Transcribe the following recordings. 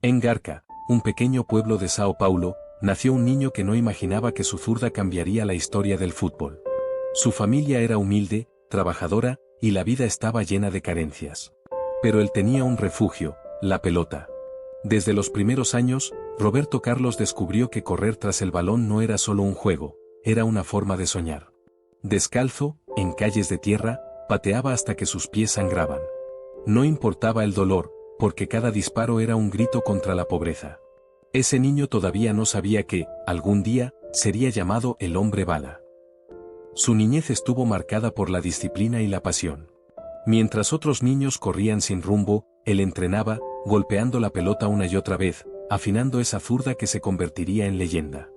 En Garca, un pequeño pueblo de Sao Paulo, nació un niño que no imaginaba que su zurda cambiaría la historia del fútbol. Su familia era humilde, trabajadora, y la vida estaba llena de carencias. Pero él tenía un refugio, la pelota. Desde los primeros años, Roberto Carlos descubrió que correr tras el balón no era solo un juego, era una forma de soñar. Descalzo, en calles de tierra, pateaba hasta que sus pies sangraban. No importaba el dolor, porque cada disparo era un grito contra la pobreza. Ese niño todavía no sabía que, algún día, sería llamado el hombre bala. Su niñez estuvo marcada por la disciplina y la pasión. Mientras otros niños corrían sin rumbo, él entrenaba, golpeando la pelota una y otra vez, afinando esa zurda que se convertiría en leyenda.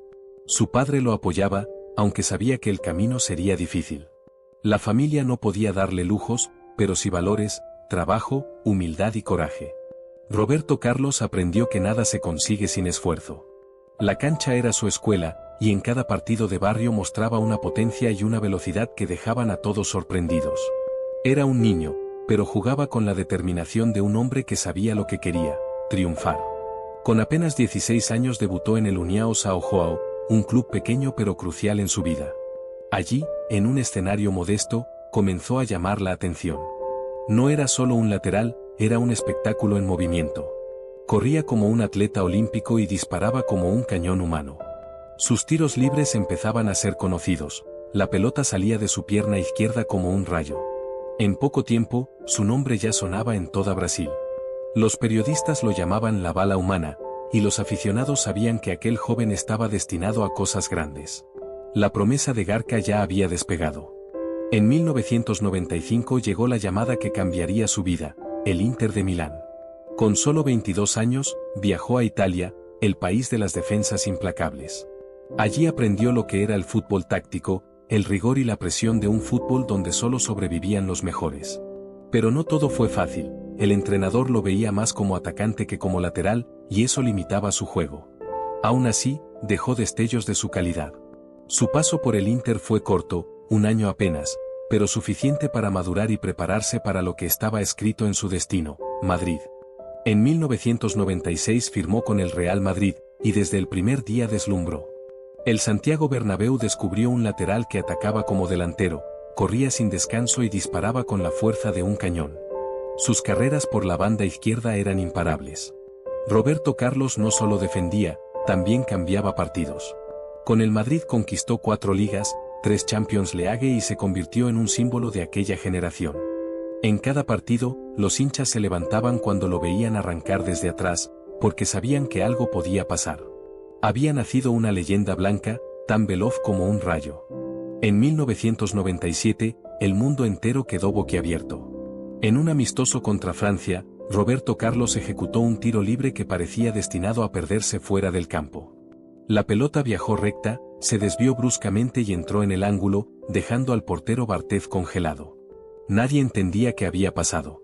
Su padre lo apoyaba, aunque sabía que el camino sería difícil. La familia no podía darle lujos, pero sí valores, trabajo, humildad y coraje. Roberto Carlos aprendió que nada se consigue sin esfuerzo. La cancha era su escuela, y en cada partido de barrio mostraba una potencia y una velocidad que dejaban a todos sorprendidos. Era un niño, pero jugaba con la determinación de un hombre que sabía lo que quería, triunfar. Con apenas 16 años debutó en el União São João, un club pequeño pero crucial en su vida. Allí, en un escenario modesto, comenzó a llamar la atención. No era solo un lateral, era un espectáculo en movimiento. Corría como un atleta olímpico y disparaba como un cañón humano. Sus tiros libres empezaban a ser conocidos, la pelota salía de su pierna izquierda como un rayo. En poco tiempo, su nombre ya sonaba en toda Brasil. Los periodistas lo llamaban la bala humana, y los aficionados sabían que aquel joven estaba destinado a cosas grandes. La promesa de Garca ya había despegado. En 1995 llegó la llamada que cambiaría su vida, el Inter de Milán. Con solo 22 años, viajó a Italia, el país de las defensas implacables. Allí aprendió lo que era el fútbol táctico, el rigor y la presión de un fútbol donde solo sobrevivían los mejores. Pero no todo fue fácil, el entrenador lo veía más como atacante que como lateral, y eso limitaba su juego. Aún así, dejó destellos de su calidad. Su paso por el Inter fue corto, un año apenas, pero suficiente para madurar y prepararse para lo que estaba escrito en su destino, Madrid. En 1996 firmó con el Real Madrid, y desde el primer día deslumbró. El Santiago Bernabéu descubrió un lateral que atacaba como delantero, corría sin descanso y disparaba con la fuerza de un cañón. Sus carreras por la banda izquierda eran imparables. Roberto Carlos no solo defendía, también cambiaba partidos. Con el Madrid conquistó 4 ligas, 3 Champions League y se convirtió en un símbolo de aquella generación. En cada partido, los hinchas se levantaban cuando lo veían arrancar desde atrás, porque sabían que algo podía pasar. Había nacido una leyenda blanca, tan veloz como un rayo. En 1997, el mundo entero quedó boquiabierto. En un amistoso contra Francia, Roberto Carlos ejecutó un tiro libre que parecía destinado a perderse fuera del campo. La pelota viajó recta, se desvió bruscamente y entró en el ángulo, dejando al portero Barthez congelado. Nadie entendía qué había pasado.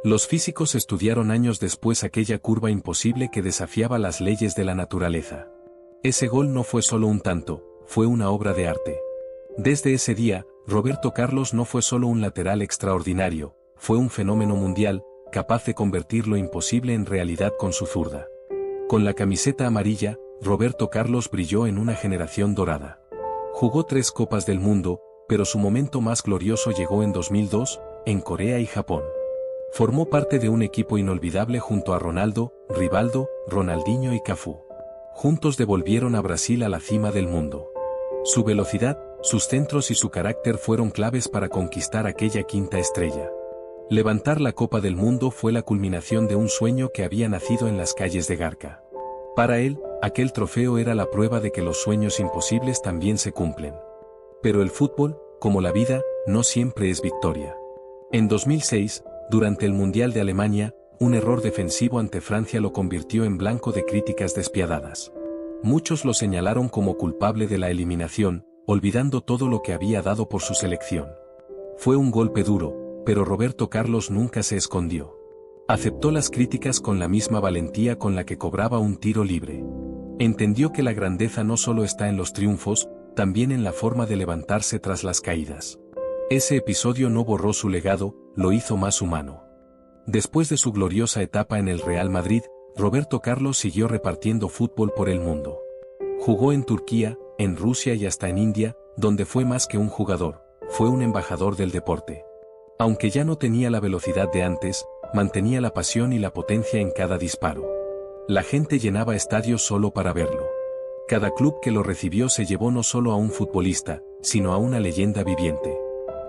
Los físicos estudiaron años después aquella curva imposible que desafiaba las leyes de la naturaleza. Ese gol no fue solo un tanto, fue una obra de arte. Desde ese día, Roberto Carlos no fue solo un lateral extraordinario, fue un fenómeno mundial, capaz de convertir lo imposible en realidad con su zurda. Con la camiseta amarilla, Roberto Carlos brilló en una generación dorada. Jugó 3 Copas del Mundo, pero su momento más glorioso llegó en 2002, en Corea y Japón. Formó parte de un equipo inolvidable junto a Ronaldo, Rivaldo, Ronaldinho y Cafú. Juntos devolvieron a Brasil a la cima del mundo. Su velocidad, sus centros y su carácter fueron claves para conquistar aquella 5ª estrella. Levantar la Copa del Mundo fue la culminación de un sueño que había nacido en las calles de Garca. Para él, aquel trofeo era la prueba de que los sueños imposibles también se cumplen. Pero el fútbol, como la vida, no siempre es victoria. En 2006, durante el Mundial de Alemania, un error defensivo ante Francia lo convirtió en blanco de críticas despiadadas. Muchos lo señalaron como culpable de la eliminación, olvidando todo lo que había dado por su selección. Fue un golpe duro, pero Roberto Carlos nunca se escondió. Aceptó las críticas con la misma valentía con la que cobraba un tiro libre. Entendió que la grandeza no solo está en los triunfos, también en la forma de levantarse tras las caídas. Ese episodio no borró su legado, lo hizo más humano. Después de su gloriosa etapa en el Real Madrid, Roberto Carlos siguió repartiendo fútbol por el mundo. Jugó en Turquía, en Rusia y hasta en India, donde fue más que un jugador, fue un embajador del deporte. Aunque ya no tenía la velocidad de antes, mantenía la pasión y la potencia en cada disparo. La gente llenaba estadios solo para verlo. Cada club que lo recibió se llevó no solo a un futbolista, sino a una leyenda viviente.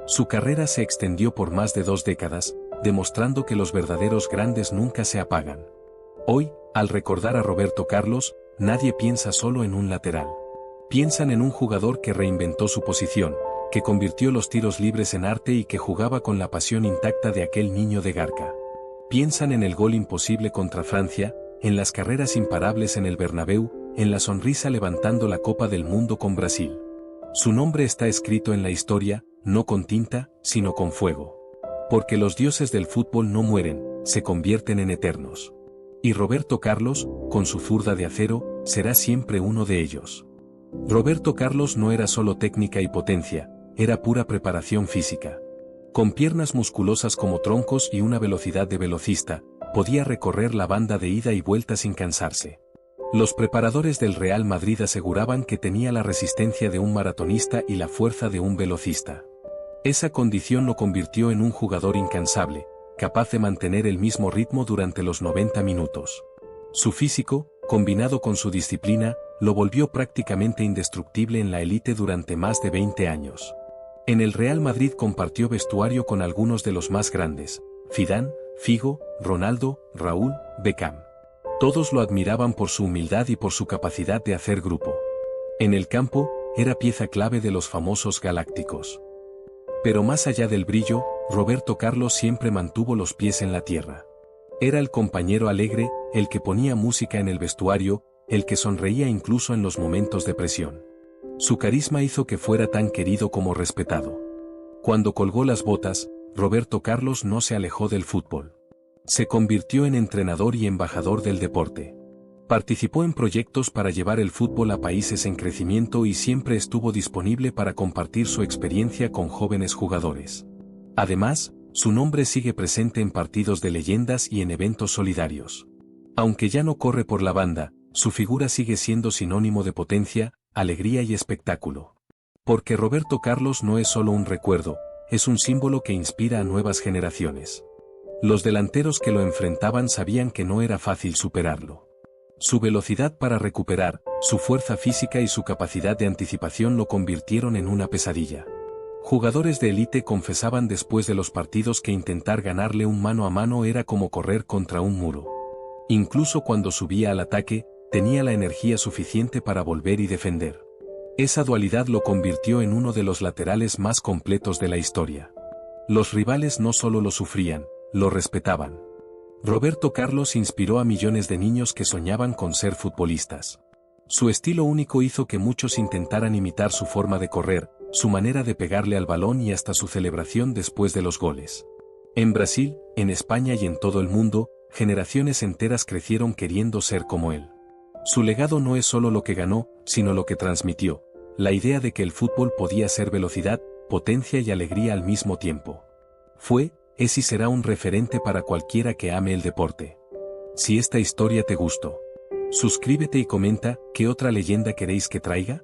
Su carrera se extendió por más de 2 décadas, demostrando que los verdaderos grandes nunca se apagan. Hoy, al recordar a Roberto Carlos, nadie piensa solo en un lateral. Piensan en un jugador que reinventó su posición, que convirtió los tiros libres en arte y que jugaba con la pasión intacta de aquel niño de Garca. Piensan en el gol imposible contra Francia, en las carreras imparables en el Bernabéu, en la sonrisa levantando la Copa del Mundo con Brasil. Su nombre está escrito en la historia, no con tinta, sino con fuego. Porque los dioses del fútbol no mueren, se convierten en eternos. Y Roberto Carlos, con su zurda de acero, será siempre uno de ellos. Roberto Carlos no era solo técnica y potencia, era pura preparación física. Con piernas musculosas como troncos y una velocidad de velocista, podía recorrer la banda de ida y vuelta sin cansarse. Los preparadores del Real Madrid aseguraban que tenía la resistencia de un maratonista y la fuerza de un velocista. Esa condición lo convirtió en un jugador incansable, capaz de mantener el mismo ritmo durante los 90 minutos. Su físico, combinado con su disciplina, lo volvió prácticamente indestructible en la élite durante más de 20 años. En el Real Madrid compartió vestuario con algunos de los más grandes: Zidane, Figo, Ronaldo, Raúl, Beckham. Todos lo admiraban por su humildad y por su capacidad de hacer grupo. En el campo, era pieza clave de los famosos galácticos. Pero más allá del brillo, Roberto Carlos siempre mantuvo los pies en la tierra. Era el compañero alegre, el que ponía música en el vestuario, el que sonreía incluso en los momentos de presión. Su carisma hizo que fuera tan querido como respetado. Cuando colgó las botas, Roberto Carlos no se alejó del fútbol. Se convirtió en entrenador y embajador del deporte. Participó en proyectos para llevar el fútbol a países en crecimiento y siempre estuvo disponible para compartir su experiencia con jóvenes jugadores. Además, su nombre sigue presente en partidos de leyendas y en eventos solidarios. Aunque ya no corre por la banda, su figura sigue siendo sinónimo de potencia, alegría y espectáculo. Porque Roberto Carlos no es solo un recuerdo, es un símbolo que inspira a nuevas generaciones. Los delanteros que lo enfrentaban sabían que no era fácil superarlo. Su velocidad para recuperar, su fuerza física y su capacidad de anticipación lo convirtieron en una pesadilla. Jugadores de élite confesaban después de los partidos que intentar ganarle un mano a mano era como correr contra un muro. Incluso cuando subía al ataque, tenía la energía suficiente para volver y defender. Esa dualidad lo convirtió en uno de los laterales más completos de la historia. Los rivales no solo lo sufrían, lo respetaban. Roberto Carlos inspiró a millones de niños que soñaban con ser futbolistas. Su estilo único hizo que muchos intentaran imitar su forma de correr, su manera de pegarle al balón y hasta su celebración después de los goles. En Brasil, en España y en todo el mundo, generaciones enteras crecieron queriendo ser como él. Su legado no es solo lo que ganó, sino lo que transmitió, la idea de que el fútbol podía ser velocidad, potencia y alegría al mismo tiempo. Fue, es y será un referente para cualquiera que ame el deporte. Si esta historia te gustó, suscríbete y comenta, ¿qué otra leyenda queréis que traiga?